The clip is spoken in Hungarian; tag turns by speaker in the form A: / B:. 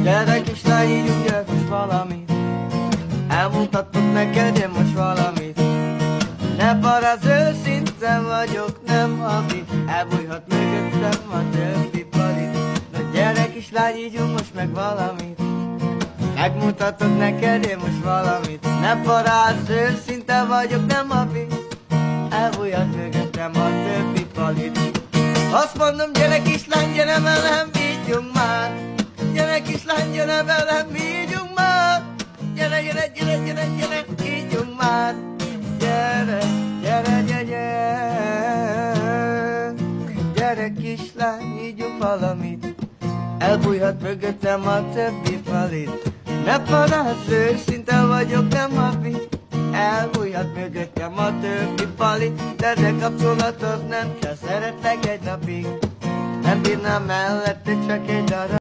A: Gyere kislány, ígyunk el most valamit. Elmondhatok neked én most valamit. Ne paráz, őszinte vagyok, nem havi. Elbújhat mögöttem a többi palit. Na gyere kislány, ígyunk most meg valamit. Megmutatok neked én most valamit. Ne paráz, őszinte vagyok, nem havi. Elbújhat mögöttem a többi palit. Azt mondom, gyere kislány, gyere velem, ígyunk már. Gyere kislány, gyere velem, ígyunk már. Gyere, gyere, gyere, gyere, gyere, ígyunk már. Gyere, gyere, gyere, gyere. Gyere kislány, ígyunk valamit. Elbújhat mögöttem a többi falit. Ne panázz, őszinte vagyok, nem havi. Elbújhat mögöttem a többi falit. De kapcsolatot nem kell, szeretlek egy napig. Nem bírnám mellette csak egy darab.